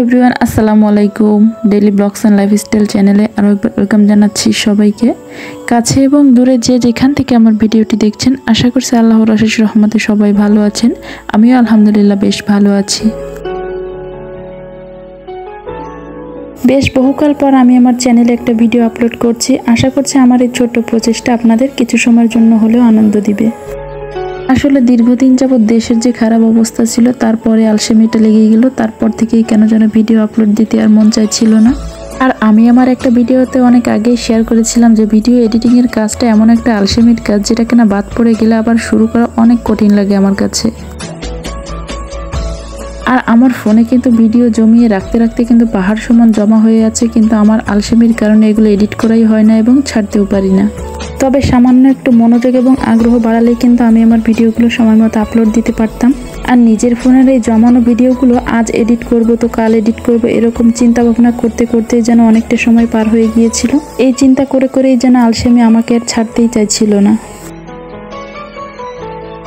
Everyone, আসসালামু আলাইকুম। Daily blogs and lifestyle চ্যানেলে আরও একবার ওয়েলকাম জানাচ্ছি সবাইকে। কাছে এবং দূরে যে যেখান থেকে আমার ভিডিওটি দেখছেন, আশা করছি আল্লাহর অশেষ রহমতে সবাই ভালো আছেন। আমিও আলহামদুলিল্লাহ বেশ ভালো আছি। বেশ বহুকাল পর আমি আমার চ্যানেলে একটা ভিডিও আপলোড করছি। আশা করছি আমার এই ছোট্ট প্রচেষ্টা আপনাদের কিছু সময়ের জন্য হলেও আনন্দ দিবে। আসলে দীর্ঘদিন যাবৎ দেশের যে খারাপ অবস্থা ছিল, তারপরে আলসেমিটা লেগে গেল। তারপর থেকেই কেন যেন ভিডিও আপলোড দিতে আর মন চাইছিল না। আর আমি আমার একটা ভিডিওতে অনেক আগেই শেয়ার করেছিলাম যে ভিডিও এডিটিংয়ের কাজটা এমন একটা আলসেমির কাজ, যেটা কিনা বাদ পড়ে গেলে আবার শুরু করা অনেক কঠিন লাগে আমার কাছে। আর আমার ফোনে কিন্তু ভিডিও জমিয়ে রাখতে রাখতে কিন্তু পাহাড় সমান জমা হয়ে আছে, কিন্তু আমার আলসেমির কারণে এগুলো এডিট করাই হয় না এবং ছাড়তেও পারি না। তবে সামান্য একটু মনোযোগ এবং আগ্রহ বাড়ালেই কিন্তু আমি আমার ভিডিওগুলো সময় মতো আপলোড দিতে পারতাম। আর নিজের ফোনের এই জমানো ভিডিওগুলো আজ এডিট করব তো কাল এডিট করব, এরকম চিন্তা ভাবনা করতে করতে যেন অনেকটা সময় পার হয়ে গিয়েছিল। এই চিন্তা করে করেই যেন আলসেমি আমাকে আর ছাড়তেই চাইছিল না।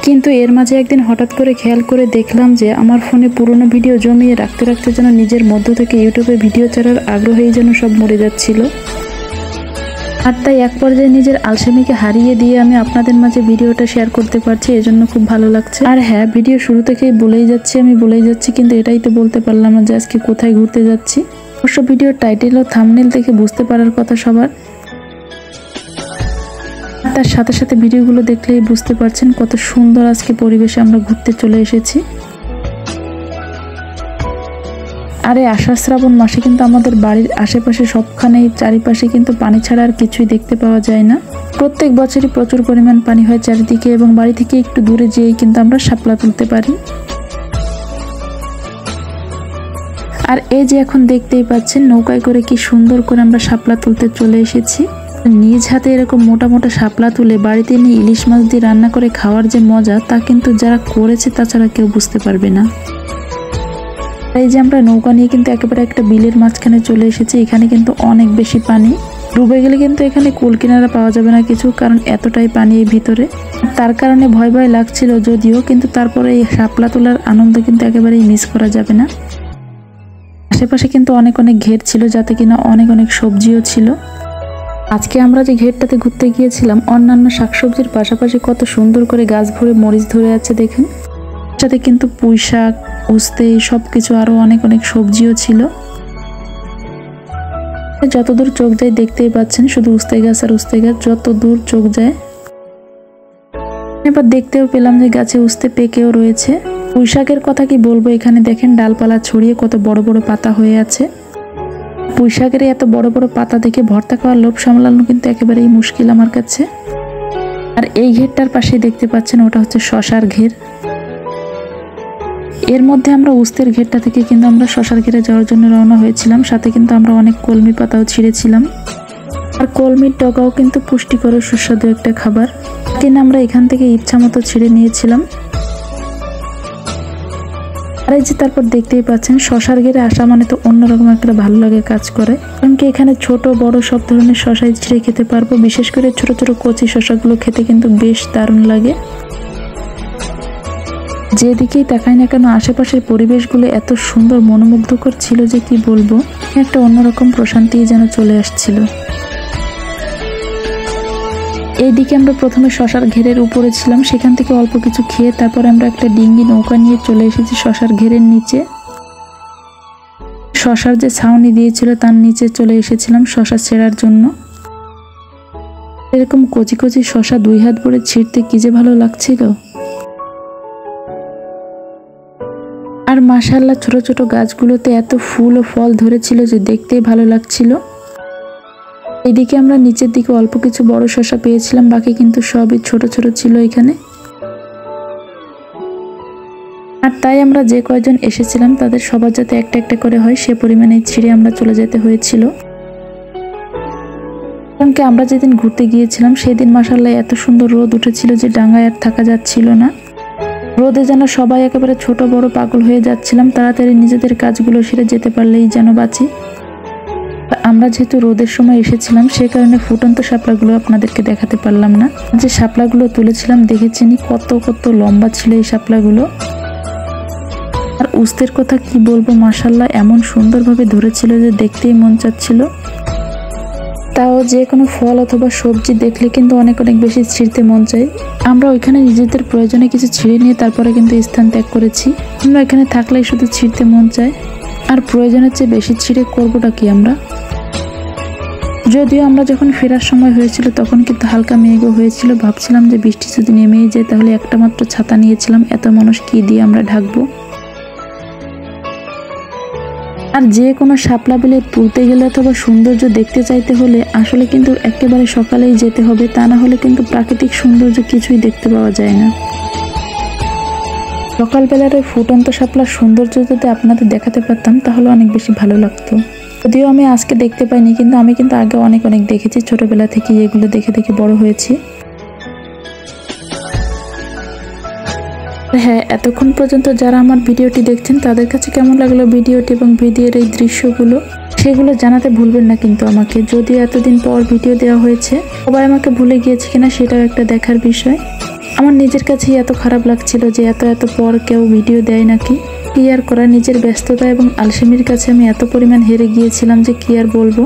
কিন্তু এর মাঝে একদিন হঠাৎ করে খেয়াল করে দেখলাম যে আমার ফোনে পুরনো ভিডিও জমিয়ে রাখতে রাখতে যেন নিজের মধ্য থেকে ইউটিউবে ভিডিও ছাড়ার আগ্রহেই যেন সব মরে যাচ্ছিল। আর তাই এক পর্যায়ে নিজের আলসেমিকে হারিয়ে দিয়ে আমি আপনাদের মাঝে ভিডিওটা শেয়ার করতে পারছি, এজন্য খুব ভালো লাগছে। আর হ্যাঁ, ভিডিও শুরু থেকেই বলেই যাচ্ছি, কিন্তু এটাই তো বলতে পারলাম না যে আজকে কোথায় ঘুরতে যাচ্ছি। অবশ্য ভিডিওর টাইটেল ও থাম্বনেল দেখে বুঝতে পারার কথা সবার। তার সাথে সাথে ভিডিওগুলো দেখলেই বুঝতে পারছেন কত সুন্দর আজকে পরিবেশে আমরা ঘুরতে চলে এসেছি। আর এই আষাঢ় শ্রাবণ মাসে কিন্তু আমাদের বাড়ির আশেপাশে সবখানেই চারিপাশে কিন্তু পানি ছাড়া আর কিছুই দেখতে পাওয়া যায় না। প্রত্যেক বছরই প্রচুর পরিমাণ পানি হয় চারিদিকে, এবং বাড়ি থেকে একটু দূরে যেয়েই কিন্তু আমরা শাপলা তুলতে পারি। আর এই যে এখন দেখতেই পাচ্ছেন নৌকায় করে কি সুন্দর করে আমরা শাপলা তুলতে চলে এসেছি। নিজ হাতে এরকম মোটা মোটা শাপলা তুলে বাড়িতে নিয়ে ইলিশ মাছ দিয়ে রান্না করে খাওয়ার যে মজা, তা কিন্তু যারা করেছে তাছাড়া কেউ বুঝতে পারবে না। এই যে আমরা নৌকা নিয়ে কিন্তু একেবারে একটা বিলের মাঝখানে চলে এসেছি। এখানে কিন্তু অনেক বেশি পানি, ডুবে গেলে কিন্তু এখানে কুল কিনারা পাওয়া যাবে না কিছু, কারণ এতটাই পানি এই ভিতরে। তার কারণে ভয় ভয় লাগছিল যদিও, কিন্তু তারপরে এই শাপলা তোলার আনন্দ কিন্তু একেবারেই মিস করা যাবে না। আশেপাশে কিন্তু অনেক অনেক ঘের ছিল, যাতে কিনা অনেক অনেক সবজিও ছিল। আজকে আমরা যে ঘেরটাতে ঘুরতে গিয়েছিলাম, অন্যান্য শাকসবজির পাশাপাশি কত সুন্দর করে গাছ ভরে মরিচ ধরে আছে দেখেন। সাথে কিন্তু পুঁই শাক, উস্তে, সবকিছু আরো অনেক অনেক সবজিও ছিল। যতদূর চোখ যায় দেখতেই পাচ্ছেন শুধু উস্তে গাছ আর উস্তে গাছ, যত দূর চোখ যায়। এবার দেখতেও পেলাম যে গাছে উস্তে পেকেও রয়েছে। পুঁই শাকের কথা কি বলবো, এখানে দেখেন ডালপালা ছড়িয়ে কত বড় বড় পাতা হয়ে আছে। পুঁই শাকের এত বড় বড় পাতা দেখে ভর্তা খাওয়ার লোভ সামলানো কিন্তু একেবারেই মুশকিল আমার কাছে। আর এই ঘেরটার পাশে দেখতে পাচ্ছেন ওটা হচ্ছে শশার ঘের। এর মধ্যে আমরা উস্তের ঘেরটা থেকে কিন্তু আমরা শশার ঘেরে যাওয়ার জন্য রওনা হয়েছিলাম। সাথে কিন্তু আমরা অনেক কলমি পাতাও ছিঁড়েছিলাম। আর কলমির ডগাও কিন্তু পুষ্টিকর সুস্বাদু একটা খাবার, কিন্তু আমরা এখান থেকে ইচ্ছা মতো ছিঁড়ে নিয়েছিলাম। আর এই যে তারপর দেখতেই পাচ্ছেন শশার ঘেরে আসা মানে তো অন্যরকম একটা ভালো লাগে কাজ করে, কারণ কি এখানে ছোট বড় সব ধরনের শশাই ছিঁড়ে খেতে পারবো। বিশেষ করে ছোট ছোট কচি শশাগুলো খেতে কিন্তু বেশ দারুণ লাগে। যেদিকেই তাকাই না কেন আশেপাশের পরিবেশগুলো এত সুন্দর মনোমুগ্ধকর ছিল যে কি বলবো, একটা অন্যরকম প্রশান্তি যেন চলে আসছিল। এইদিকে আমরা প্রথমে শশার ঘেরের উপরে ছিলাম, সেখান থেকে অল্প কিছু খেয়ে তারপর আমরা একটা ডিঙ্গি নৌকা নিয়ে চলে এসেছি শশার ঘেরের নিচে। শশার যে ছাউনি দিয়েছিল তার নিচে চলে এসেছিলাম শশা ছেঁড়ার জন্য। এরকম কচি কচি শশা 2 হাত ভরে ছিঁড়তে কি যে ভালো লাগছিল। আর মাশাআল্লাহ ছোট ছোট গাছগুলোতে এত ফুল ও ফল ধরেছিল যে দেখতেই ভালো লাগছিল। এইদিকে আমরা নিচের দিকে অল্প কিছু বড় শশা পেয়েছিলাম, বাকি কিন্তু সবই ছোট ছোট ছিল এখানে। আর তাই আমরা যে কয়জন এসেছিলাম তাদের সবার যাতে একটা একটা করে হয় সে পরিমাণে ছিঁড়ে আমরা চলে যেতে হয়েছিল। কারণ কি আমরা যেদিন ঘুরতে গিয়েছিলাম সেদিন মাশাআল্লাহ এত সুন্দর রোদ উঠেছিল যে ডাঙায় আর থাকা যাচ্ছিল না। রোদে যেন সবাই একেবারে ছোট বড় পাগল হয়ে যাচ্ছিলাম, তাড়াতাড়ি নিজেদের কাজগুলো সেরে যেতে পারলেই যেন বাঁচি। আমরা যেহেতু রোদের সময় এসেছিলাম সে কারণে ফুটন্ত শাপলাগুলো আপনাদেরকে দেখাতে পারলাম না। যে শাপলাগুলো তুলেছিলাম দেখেছেনই কত কত লম্বা ছিল এই শাপলাগুলো। আর উস্তের কথা কি বলবো, মাশাআল্লাহ এমন সুন্দরভাবে ধরেছিল যে দেখতেই মন চাচ্ছিল। তাও যে কোনো ফল অথবা সবজি দেখলে কিন্তু অনেক অনেক বেশি ছিঁড়তে মন চায়। আমরা ওইখানে নিজেদের প্রয়োজনে কিছু ছিঁড়ে নিয়ে তারপরে কিন্তু স্থান ত্যাগ করেছি। আমরা এখানে থাকলেই শুধু ছিঁড়তে মন চায়, আর প্রয়োজনের চেয়ে বেশি ছিঁড়ে করবোটা কি আমরা। যদিও আমরা যখন ফেরার সময় হয়েছিল তখন কিন্তু হালকা মেঘও হয়েছিল, ভাবছিলাম যে বৃষ্টি যদি নেমেই যায় তাহলে একটা মাত্র ছাতা নিয়েছিলাম, এত মানুষ কি দিয়ে আমরা ঢাকবো। আর যে কোনো শাপলা বিলে তুলতে গেলে অথবা সৌন্দর্য দেখতে চাইতে হলে আসলে কিন্তু একেবারে সকালেই যেতে হবে, তা না হলে কিন্তু প্রাকৃতিক সৌন্দর্য কিছুই দেখতে পাওয়া যায় না। সকালবেলার ওই ফুটন্ত শাপলার সৌন্দর্য যদি আপনাদের দেখাতে পারতাম তাহলে অনেক বেশি ভালো লাগতো। যদিও আমি আজকে দেখতে পাইনি, কিন্তু আমি কিন্তু আগে অনেক অনেক দেখেছি, ছোটবেলা থেকে এগুলো দেখে দেখে বড় হয়েছি। হ্যাঁ, এতক্ষণ পর্যন্ত যারা আমার ভিডিওটি দেখছেন তাদের কাছে কেমন লাগলো ভিডিওটি এবং ভিডিওর এই দৃশ্যগুলো সেগুলো জানাতে ভুলবেন না কিন্তু আমাকে। যদিও এতদিন পর ভিডিও দেওয়া হয়েছে, সবাই আমাকে ভুলে গিয়েছে কিনা সেটাও একটা দেখার বিষয়। আমার নিজের কাছেই এত খারাপ লাগছিল যে এত পর কেউ ভিডিও দেয় নাকি। কি আর করা, নিজের ব্যস্ততা এবং আলসেমির কাছে আমি এত পরিমাণ হেরে গিয়েছিলাম যে কি আর বলবো।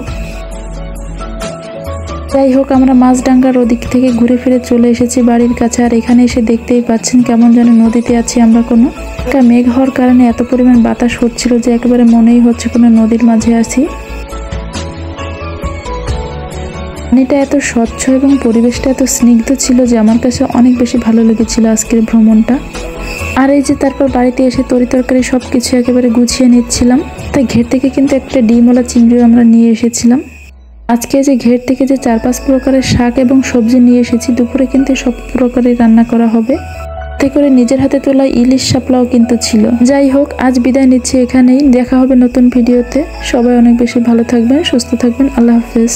যাই হোক, আমরা মাছডাঙ্গার ওদিক থেকে ঘুরে ফিরে চলে এসেছি বাড়ির কাছে। আর এখানে এসে দেখতেই পাচ্ছেন কেমন যেন নদীতে আছি আমরা। কোনো একটা মেঘ হওয়ার কারণে এত পরিমাণ বাতাস হচ্ছিল যে একেবারে মনেই হচ্ছে কোনো নদীর মাঝে আছি। পানিটা এত স্বচ্ছ এবং পরিবেশটা এত স্নিগ্ধ ছিল যে আমার কাছে অনেক বেশি ভালো লেগেছিল আজকের ভ্রমণটা। আর এই যে তারপর বাড়িতে এসে তরিতরকারি সব কিছু একেবারে গুছিয়ে নিচ্ছিলাম। তাই ঘের থেকে কিন্তু একটা ডিমওয়ালা চিংড়িও আমরা নিয়ে এসেছিলাম। আজকে যে ঘের থেকে যে 4-5 প্রকারের শাক এবং সবজি নিয়ে এসেছি, দুপুরে কিন্তু সব প্রকারের রান্না করা হবে। তাতে করে নিজের হাতে তোলা ইলিশ শাপলাও কিন্তু ছিল। যাই হোক, আজ বিদায় নিচ্ছি এখানেই, দেখা হবে নতুন ভিডিওতে। সবাই অনেক বেশি ভালো থাকবেন, সুস্থ থাকবেন, আল্লাহ হাফেজ।